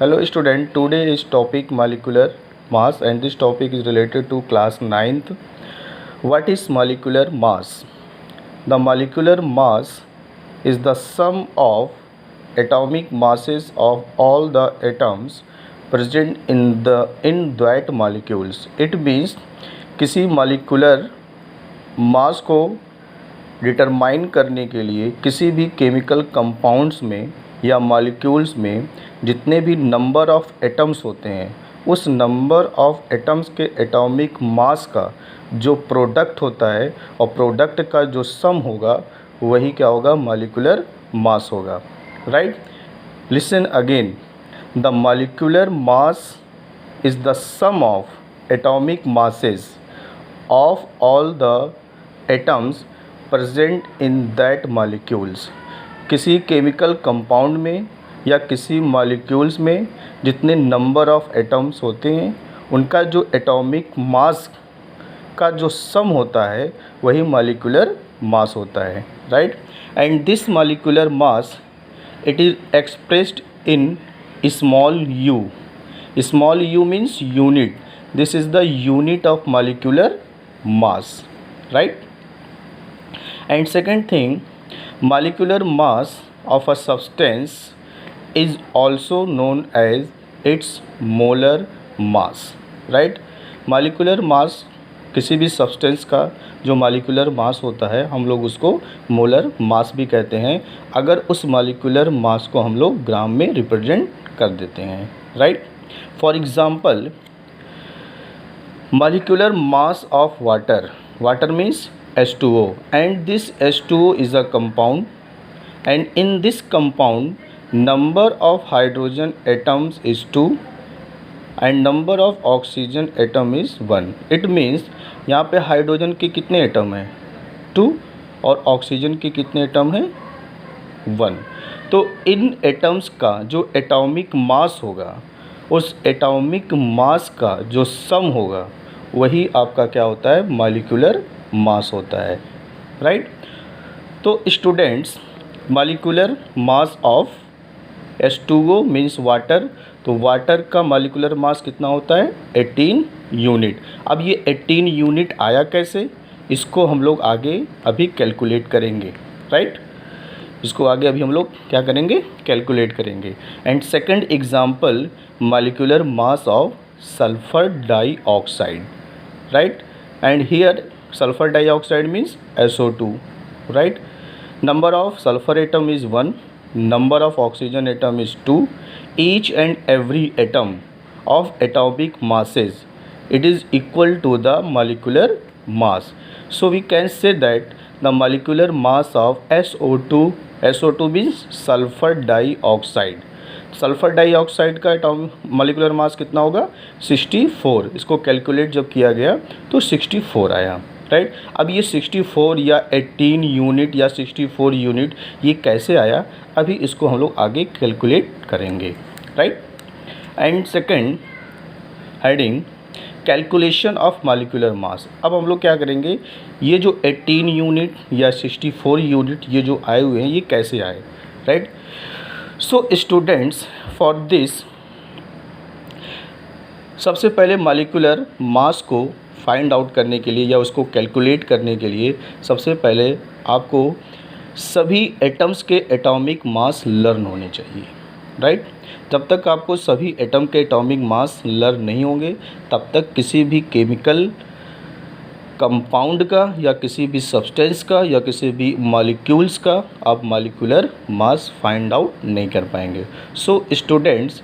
Hello student, today is topic molecular mass and this topic is related to class 9th. What is molecular mass? The molecular mass is the sum of atomic masses of all the atoms present in that molecules. It means किसी molecular mass को determine करने के लिए किसी भी chemical compounds में या molecules में जितने भी नंबर ऑफ़ एटम्स होते हैं उस नंबर ऑफ़ एटम्स के एटॉमिक मास का जो प्रोडक्ट होता है और प्रोडक्ट का जो सम होगा वही क्या होगा, मॉलिक्यूलर मास होगा. Right. Listen again. The molecular mass is the sum of atomic masses of all the atoms present in that molecules. किसी केमिकल कंपाउंड में या किसी मॉलिक्यूल्स में जितने नंबर ऑफ़ एटम्स होते हैं उनका जो एटॉमिक मास का जो सम होता है वही मॉलिक्यूलर मास होता है. Right. And this molecular mass it is expressed in small you. Small you means unit. This is the unit of molecular mass. Right. And second thing, molecular mass of a substance is also known as its molar mass. Right? Molecular mass किसी भी substance का जो molecular mass होता है हम लोग उसको molar mass भी कहते हैं अगर उस मॉलिक्यूलर मास को हम लोग ग्राम में रिप्रेजेंट कर देते हैं. Right. For example, molecular mass of water. Water means H2O, and this H2O is a compound, and in this compound number of hydrogen atoms is 2 and number of oxygen atom is 1. It means यहाँ पे hydrogen के कितने atom हैं, 2, और oxygen के कितने atom हैं, 1. तो इन एटम्स का जो एटॉमिक मास होगा उस एटॉमिक मास का जो सम होगा वही आपका क्या होता है, मॉलिक्यूलर मास होता है. राइट. तो students, molecular mass of H2O means water. तो वाटर का मॉलिक्यूलर मास कितना होता है, 18 यूनिट. अब ये 18 यूनिट आया कैसे, इसको हम लोग आगे अभी कैलकुलेट करेंगे. राइट. इसको आगे अभी हम लोग क्या करेंगे, कैलकुलेट करेंगे. And second example, molecular mass of sulphur dioxide. Right. And here sulfur dioxide means SO2. Right. Number of sulfur atom is 1, number of oxygen atom is 2. Each and every atom of atomic masses it is equal to the molecular mass. So we can say that the molecular mass of SO2 means sulfur dioxide. Sulphur dioxide का molecular mass कितना होगा, 64. इसको calculate जब किया गया तो 64 आया. Right. अब ये 64 या 18 यूनिट या 64 यूनिट ये कैसे आया, अभी इसको हम लोग आगे कैलकुलेट करेंगे. Right. And second heading, calculation of molecular mass. अब हम लोग क्या करेंगे, ये जो 18 यूनिट या 64 यूनिट ये जो आए हुए हैं ये कैसे आए. Right. So students, for this सबसे पहले मॉलिक्यूलर मास को फाइंड आउट करने के लिए या उसको कैलकुलेट करने के लिए सबसे पहले आपको सभी एटम्स के एटॉमिक मास लर्न होने चाहिए. राइट. जब तक आपको सभी एटम के एटॉमिक मास लर्न नहीं होंगे तब तक किसी भी केमिकल कंपाउंड का या किसी भी सब्सटेंस का या किसी भी मॉलिक्यूल्स का आप मॉलिक्यूलर मास फाइंड आउट नहीं कर पाएंगे. So students,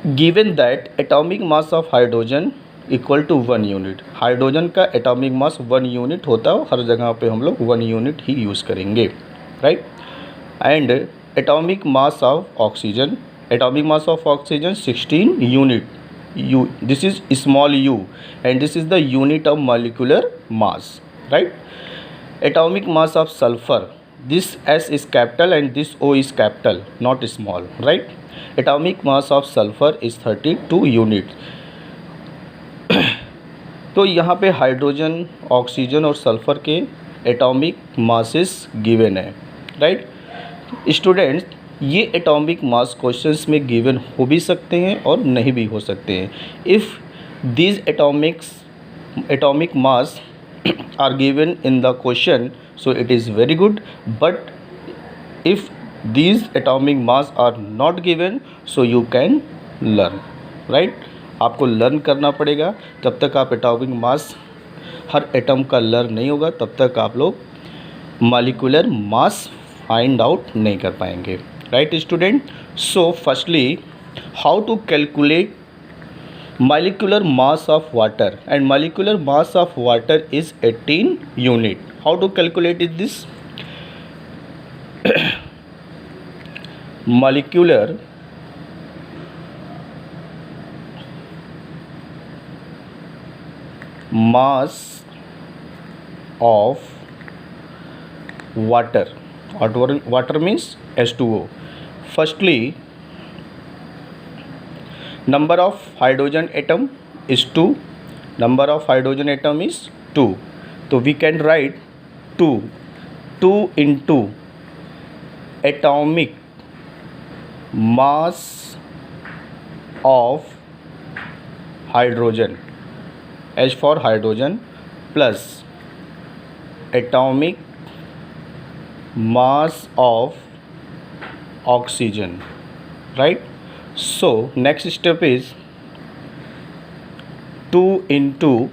given that atomic mass of hydrogen equal to 1 unit. Hydrogen का एटॉमिक मास 1 यूनिट होता है, हर जगह पे हम लोग 1 यूनिट ही यूज़ करेंगे. Right. And atomic mass of oxygen, atomic mass of oxygen 16 unit. This is small u and this is the unit of molecular mass. Right. Atomic mass of sulfur, this S is capital and this O is capital, not small. Right. Atomic mass of sulfur is 32 unit. तो यहाँ पे hydrogen, oxygen और sulphur के atomic masses given है. Right. Students, ये atomic mass questions में given हो भी सकते हैं और नहीं भी हो सकते हैं। If these atomic mass are given in the question, so it is very good, but if these atomic mass are not given, so you can learn, right? आपको लर्न करना पड़ेगा। जब तक आप एटॉमिक मास हर एटम का learn नहीं होगा तब तक आप लोग मॉलिक्यूलर मास फाइंड आउट नहीं कर पाएंगे, right student? So firstly, how to calculate molecular mass of water, and molecular mass of water is 18 unit. How to calculate this? Molecular mass of water. Water means H2O. Firstly, number of hydrogen atom is 2. Number of hydrogen atom is 2. So we can write 2 into atomic mass of hydrogen, H for hydrogen, plus atomic mass of oxygen, right? So next step is 2 into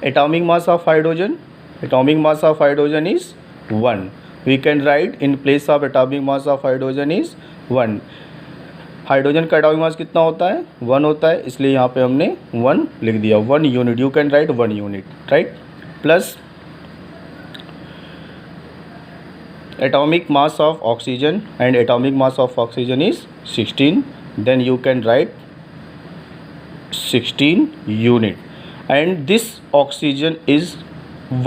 atomic mass of hydrogen. Atomic mass of hydrogen is 1. We can write in place of atomic mass of hydrogen is 1. Hydrogen का atomic मास कितना होता है? 1 होता है, इसलिए यहाँ पे हमने 1 लिख दिया। 1 unit, you can write 1 unit, right? Plus atomic mass of oxygen, and atomic mass of oxygen is 16. Then you can write 16 unit, and this oxygen is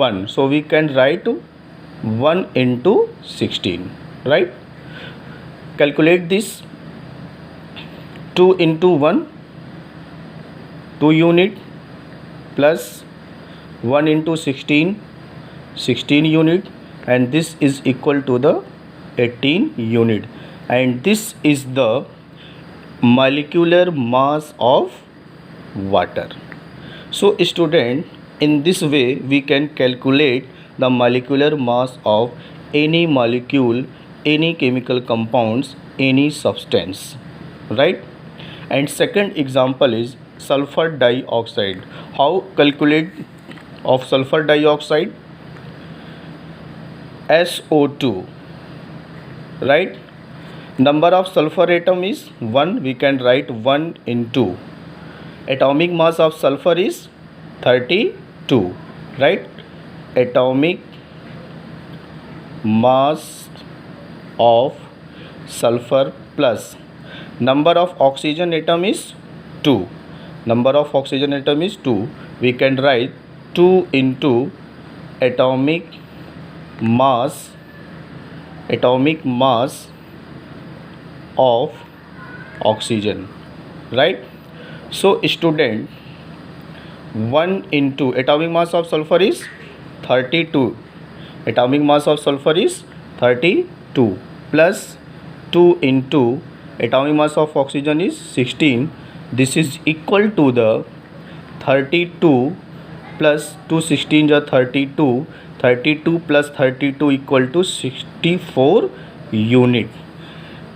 1, so we can write 1 into 16, right? Calculate this. 2 into 1, 2 unit, plus 1 into 16, 16 unit, and this is equal to the 18 unit, and this is the molecular mass of water. So student, in this way we can calculate the molecular mass of any molecule, any chemical compounds, any substance, right? And second example is sulfur dioxide. How calculate of sulfur dioxide? SO2, right? Number of sulfur atom is 1. We can write 1 into atomic mass of sulfur is 32, right? Atomic mass of sulfur plus number of oxygen atom is 2. Number of oxygen atom is 2. We can write 2 into atomic mass of oxygen, right? So student, 1 into atomic mass of sulfur is 32. Atomic mass of sulfur is 32 plus 2 into atomic mass of oxygen is 16. This is equal to the 32 plus 2, 16 are 32. 32 plus 32 equal to 64 unit,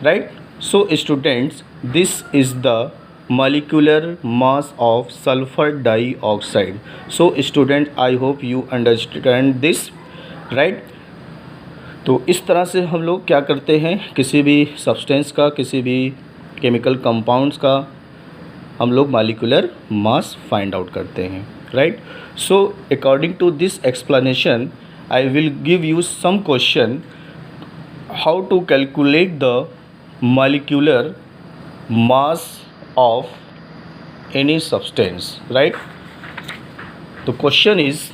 right? So students, this is the molecular mass of sulfur dioxide. So student, I hope you understand this, right? तो इस तरह से हम लोग क्या करते हैं, किसी भी सब्सटेंस का, किसी भी केमिकल कंपाउंड्स का हम लोग मॉलिक्यूलर मास फाइंड आउट करते हैं, right? So according to this explanation, I will give you some question how to calculate the molecular mass of any substance, right? The question is,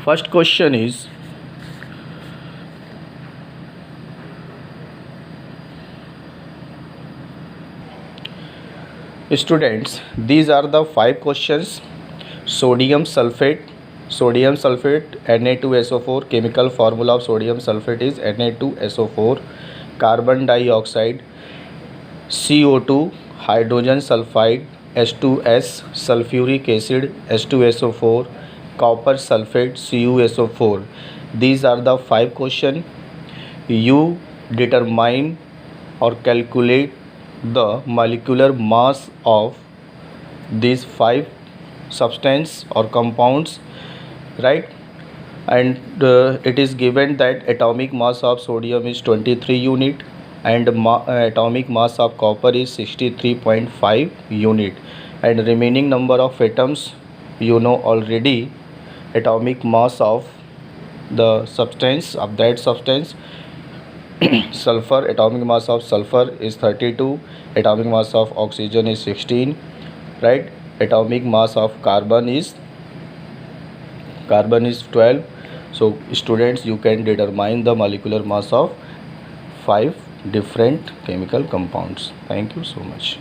first question is, students, these are the 5 questions. Sodium sulfate, Na2SO4, chemical formula of sodium sulfate is Na2SO4. carbon dioxide, CO2, hydrogen sulfide, H2S, sulfuric acid, H2SO4, copper sulfate, CuSO4. These are the 5 questions. You determine or calculate the molecular mass of these 5 substance or compounds, right? And it is given that atomic mass of sodium is 23 unit and atomic mass of copper is 63.5 unit, and remaining number of atoms you know already. Atomic mass of the substance of that substance sulfur, atomic mass of sulfur is 32, atomic mass of oxygen is 16, right? Atomic mass of carbon is 12. So students, you can determine the molecular mass of 5 different chemical compounds. Thank you so much.